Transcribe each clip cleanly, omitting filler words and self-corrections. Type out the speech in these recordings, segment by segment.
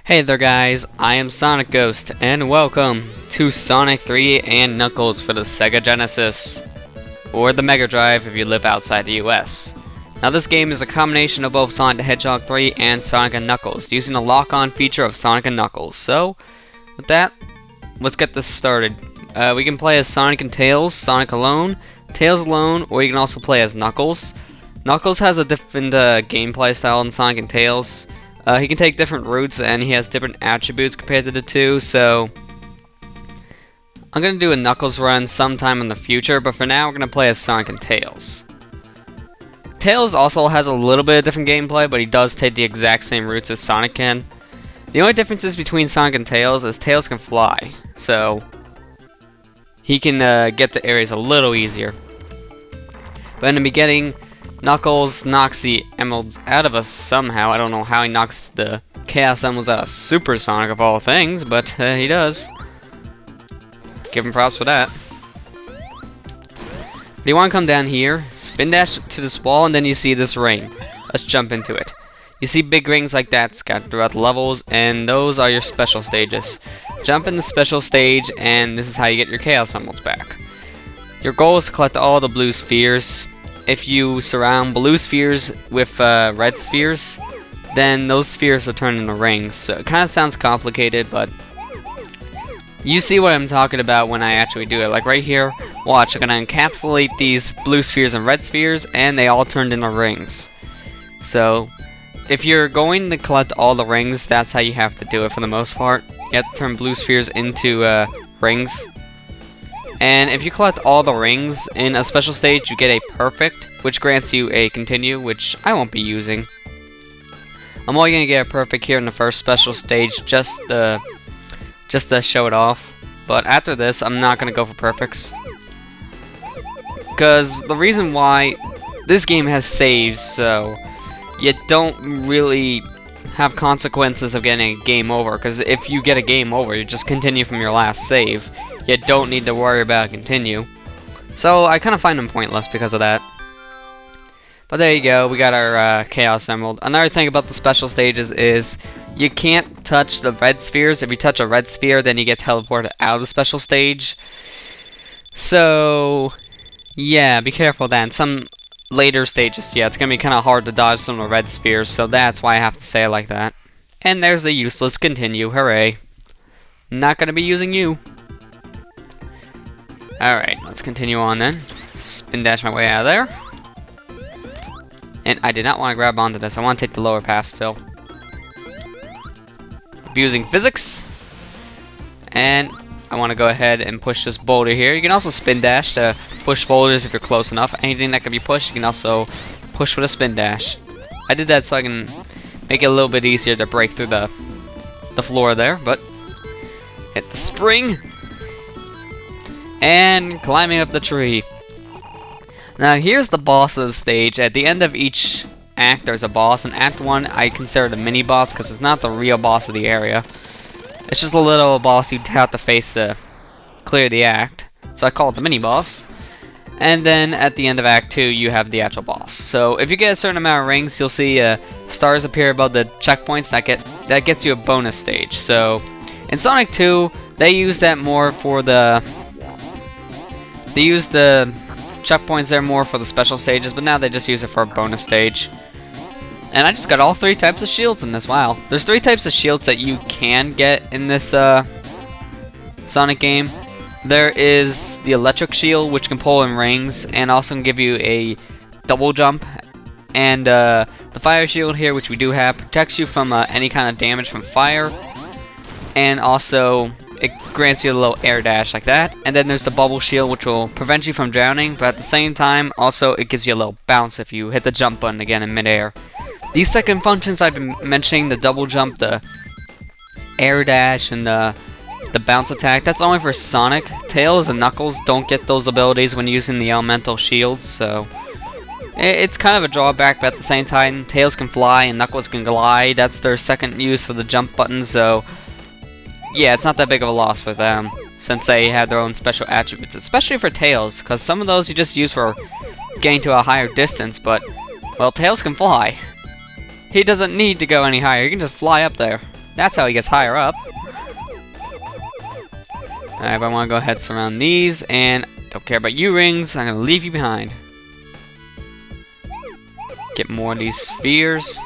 Hey there guys, I am SonicGhost, and welcome to Sonic 3 and Knuckles for the Sega Genesis, or the Mega Drive if you live outside the US. Now this game is a combination of both Sonic the Hedgehog 3 and Sonic and Knuckles, using the lock-on feature of Sonic and Knuckles. So, with that, let's get this started. We can play as Sonic and Tails, Sonic alone, Tails alone, or you can also play as Knuckles. Knuckles has a different gameplay style than Sonic and Tails. He can take different routes and he has different attributes compared to the two, so I'm going to do a Knuckles run sometime in the future, but for now we're going to play as Sonic and Tails. Tails also has a little bit of different gameplay, but he does take the exact same routes as Sonic can. The only differences between Sonic and Tails is Tails can fly, so he can get to areas a little easier. But in the beginning, Knuckles knocks the emeralds out of us somehow. I don't know how he knocks the Chaos Emeralds out of Super Sonic of all things, but he does. Give him props for that. But you want to come down here, spin dash to this wall, and then you see this ring. Let's jump into it. You see big rings like that scattered throughout the levels, and those are your special stages. Jump in the special stage, and this is how you get your Chaos Emeralds back. Your goal is to collect all the blue spheres. If you surround blue spheres with red spheres, then those spheres will turn into rings. So it kind of sounds complicated, but you see what I'm talking about when I actually do it. Like right here, watch, I'm going to encapsulate these blue spheres and red spheres, and they all turned into rings. So if you're going to collect all the rings, that's how you have to do it for the most part. You have to turn blue spheres into rings. And if you collect all the rings in a special stage, you get a perfect, which grants you a continue, which I won't be using. I'm only gonna get a perfect here in the first special stage, just to show it off. But after this, I'm not gonna go for perfects, because the reason why this game has saves, so you don't really have consequences of getting a game over. Because if you get a game over, you just continue from your last save. You don't need to worry about continue. So I kind of find them pointless because of that. But there you go, we got our Chaos Emerald. Another thing about the special stages is you can't touch the red spheres. If you touch a red sphere, then you get teleported out of the special stage. So yeah, be careful of that. In some later stages, yeah, it's going to be kind of hard to dodge some of the red spheres, so that's why I have to say it like that. And there's the useless continue, hooray. Not going to be using you. Alright, let's continue on then. Spin dash my way out of there. And I did not want to grab onto this. I want to take the lower path still. Abusing physics. And I want to go ahead and push this boulder here. You can also spin dash to push boulders if you're close enough. Anything that can be pushed, you can also push with a spin dash. I did that so I can make it a little bit easier to break through the floor there. But hit the spring. And climbing up the tree. Now here's the boss of the stage. At the end of each act there's a boss. In Act 1 I consider the mini boss because it's not the real boss of the area. It's just a little boss you'd have to face to clear the act. So I call it the mini boss. And then at the end of Act 2 you have the actual boss. So if you get a certain amount of rings, you'll see stars appear above the checkpoints. That gets you a bonus stage. So in Sonic 2 they use that more for the... They use the checkpoints there more for the special stages, but now they just use it for a bonus stage. And I just got all three types of shields in this. Wow. There's three types of shields that you can get in this Sonic game. There is the electric shield, which can pull in rings and also can give you a double jump. And the fire shield here, which we do have, protects you from any kind of damage from fire. And also it grants you a little air dash like that. And then there's the bubble shield, which will prevent you from drowning, but at the same time also it gives you a little bounce if you hit the jump button again in midair. These second functions I've been mentioning, the double jump, the air dash, and the bounce attack, that's only for Sonic. Tails and Knuckles don't get those abilities when using the elemental shields, so it's kind of a drawback, but at the same time Tails can fly and Knuckles can glide. That's their second use for the jump button, so yeah, it's not that big of a loss for them, since they have their own special attributes, especially for Tails, because some of those you just use for getting to a higher distance, but, well, Tails can fly. He doesn't need to go any higher, he can just fly up there. That's how he gets higher up. Alright, but I want to go ahead and surround these, and don't care about you rings. I'm going to leave you behind. Get more of these spheres.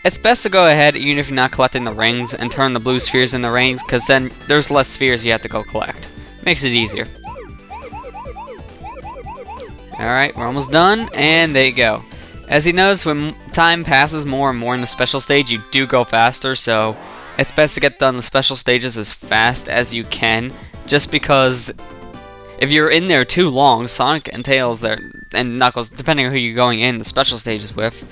It's best to go ahead, even if you're not collecting the rings, and turn the blue spheres into rings, because then there's less spheres you have to go collect. Makes it easier. Alright, we're almost done, and there you go. As you notice, when time passes more and more in the special stage, you do go faster, so it's best to get done the special stages as fast as you can, just because if you're in there too long, Sonic and Tails and Knuckles, depending on who you're going in the special stages with,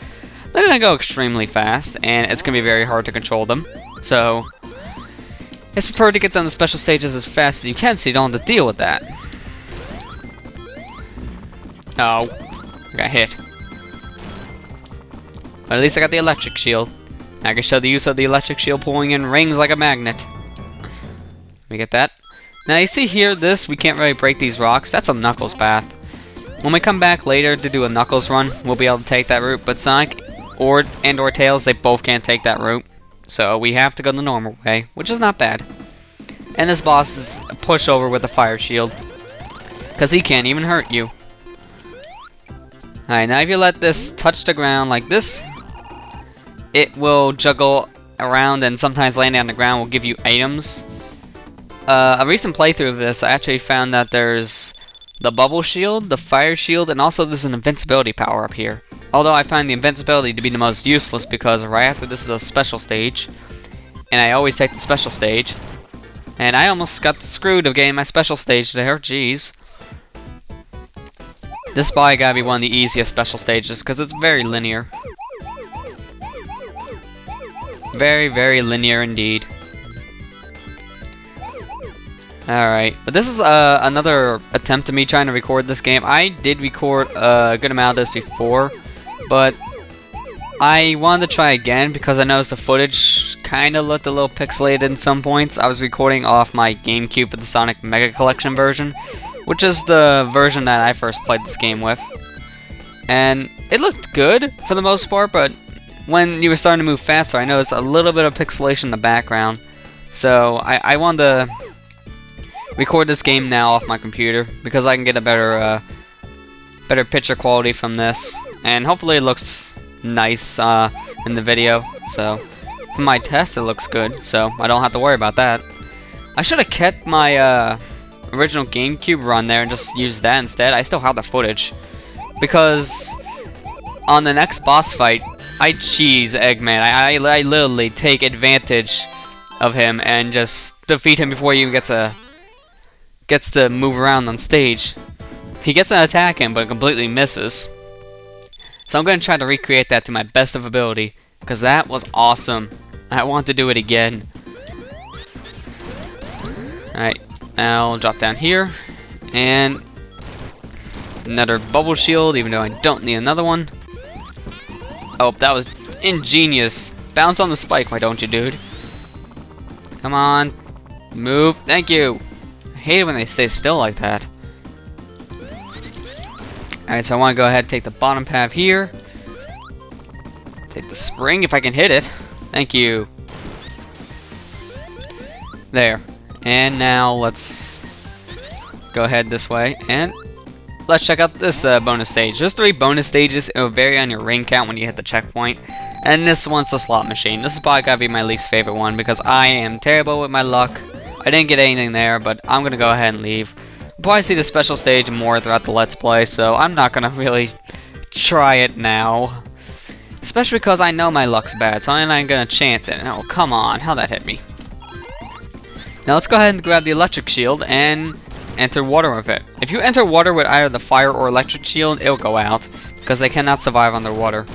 they're going to go extremely fast, and it's going to be very hard to control them. So, it's preferred to get done the special stages as fast as you can so you don't have to deal with that. Oh, I got hit. But at least I got the electric shield. I can show the use of the electric shield pulling in rings like a magnet. Let me get that. Now you see here, we can't really break these rocks. That's a Knuckles path. When we come back later to do a Knuckles run, we'll be able to take that route. But Sonic or Tails, they both can't take that route. So we have to go the normal way, which is not bad. And this boss is a pushover with a fire shield, because he can't even hurt you. Alright, now if you let this touch the ground like this, it will juggle around, and sometimes landing on the ground will give you items. A recent playthrough of this, I actually found that there's the bubble shield, the fire shield, and also there's an invincibility power up here. Although I find the invincibility to be the most useless, because right after this is a special stage, and I always take the special stage, and I almost got screwed of getting my special stage there, jeez. This probably gotta be one of the easiest special stages, because it's very linear. Very, very linear indeed. Alright, but this is another attempt of me trying to record this game. I did record a good amount of this before, but I wanted to try again because I noticed the footage kind of looked a little pixelated in some points. I was recording off my GameCube for the Sonic Mega Collection version, which is the version that I first played this game with. And it looked good for the most part, but when you were starting to move faster, I noticed a little bit of pixelation in the background. So I wanted to record this game now off my computer because I can get a better picture quality from this, and hopefully it looks nice in the video. So for my test, it looks good, so I don't have to worry about that. I should have kept my original GameCube run there and just used that instead. I still have the footage, because on the next boss fight, I cheese Eggman. I literally take advantage of him and just defeat him before he even gets to move around on stage. He gets an attack in, but completely misses. So I'm going to try to recreate that to my best of ability, because that was awesome. I want to do it again. Alright, I'll drop down here, and another bubble shield, even though I don't need another one. Oh, that was ingenious. Bounce on the spike, why don't you, dude? Come on. Move. Thank you. I hate it when they stay still like that. Alright, so I want to go ahead and take the bottom path here. Take the spring if I can hit it. Thank you. There. And now let's go ahead this way, and let's check out this bonus stage. There's 3 bonus stages. It will vary on your ring count when you hit the checkpoint. And this one's the slot machine. This is probably gotta be my least favorite one because I am terrible with my luck. I didn't get anything there, but I'm gonna go ahead and leave. We'll probably see the special stage more throughout the Let's Play, so I'm not gonna really try it now. Especially because I know my luck's bad, so I'm not gonna chance it. Oh, come on. How'd that hit me? Now let's go ahead and grab the electric shield and enter water with it. If you enter water with either the fire or electric shield, it'll go out, because they cannot survive underwater.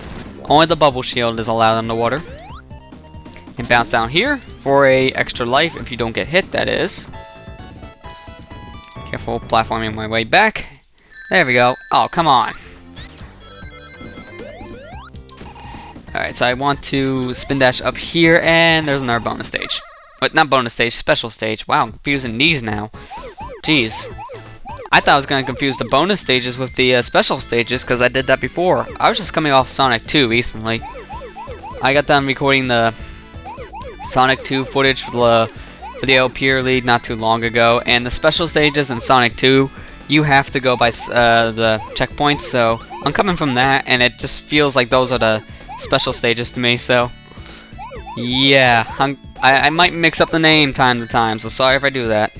Only the bubble shield is allowed underwater. And bounce down here for a extra life if you don't get hit, that is. Careful platforming my way back. There we go. Oh, come on. Alright, so I want to spin dash up here, and there's another bonus stage. But not bonus stage, special stage. Wow, I'm confusing these now. Jeez. I thought I was going to confuse the bonus stages with the special stages, because I did that before. I was just coming off Sonic 2 recently. I got done recording the Sonic 2 footage for the video purely not too long ago, and the special stages in Sonic 2, you have to go by the checkpoints, so I'm coming from that, and it just feels like those are the special stages to me, so yeah, I might mix up the name time to time, so sorry if I do that.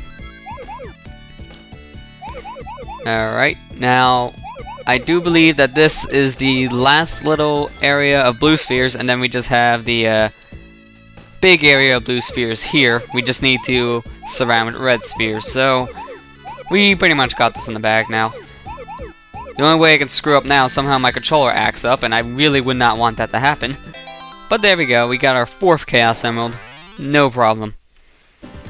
Alright, now I do believe that this is the last little area of blue spheres, and then we just have the big area of blue spheres here. We just need to surround with red spheres, so we pretty much got this in the bag now. The only way I can screw up now, somehow my controller acts up, and I really would not want that to happen. But there we go, we got our 4th Chaos Emerald. No problem.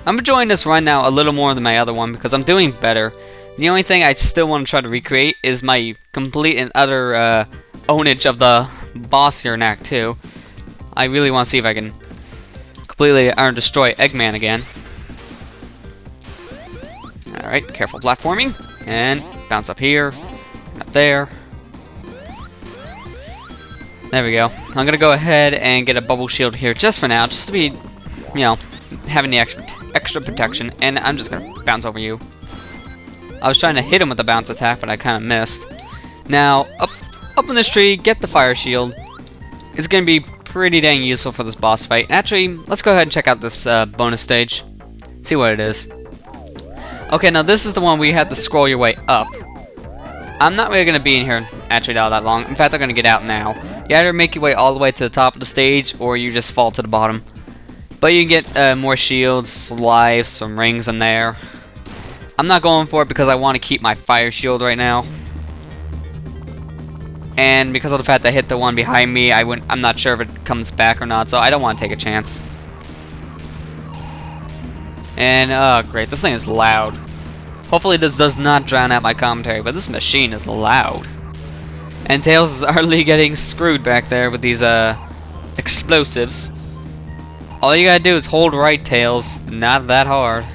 I'm enjoying this run now a little more than my other one because I'm doing better. The only thing I still want to try to recreate is my complete and utter ownage of the boss here in Act 2. I really want to see if I can completely destroy Eggman again. Alright, careful platforming. And bounce up here, up there. There we go. I'm going to go ahead and get a bubble shield here just for now, just to be, you know, having the extra protection. And I'm just going to bounce over you. I was trying to hit him with the bounce attack, but I kind of missed. Now, up in this tree, get the fire shield. It's going to be pretty dang useful for this boss fight. Actually, let's go ahead and check out this bonus stage. See what it is. Okay, now this is the one where you have to scroll your way up. I'm not really going to be in here actually all that long. In fact, I'm going to get out now. You either make your way all the way to the top of the stage, or you just fall to the bottom. But you can get more shields, lives, some rings in there. I'm not going for it because I want to keep my fire shield right now. And because of the fact that I hit the one behind me, I'm not sure if it comes back or not, so I don't want to take a chance. And, oh great, this thing is loud. Hopefully this does not drown out my commentary, but this machine is loud. And Tails is utterly getting screwed back there with these, explosives. All you gotta do is hold right, Tails. Not that hard.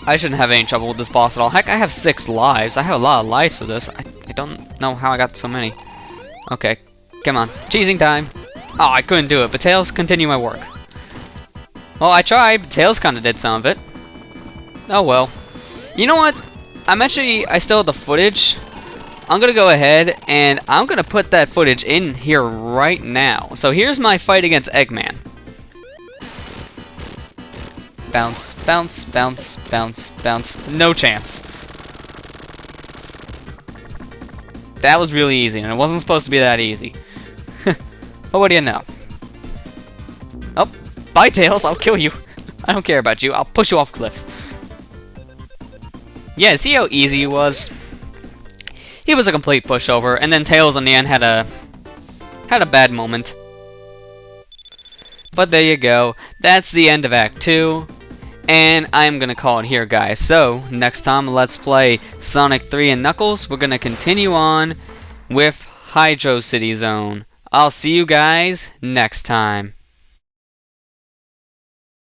I shouldn't have any trouble with this boss at all. Heck, I have 6 lives. I have a lot of lives for this. I don't know how I got so many. Okay, come on. Cheesing time. Oh, I couldn't do it, but Tails, continue my work. Well, I tried, but Tails kind of did some of it. Oh well. You know what? I still have the footage. I'm going to go ahead, and I'm going to put that footage in here right now. So here's my fight against Eggman. Bounce, bounce, bounce, bounce, bounce. No chance. That was really easy, and it wasn't supposed to be that easy. But what do you know? Oh, bye, Tails. I'll kill you. I don't care about you. I'll push you off cliff. Yeah, see how easy he was? He was a complete pushover, and then Tails in the end had a bad moment. But there you go. That's the end of Act 2. And I'm going to call it here, guys. So, next time, let's play Sonic 3 and Knuckles. We're going to continue on with Hydro City Zone. I'll see you guys next time.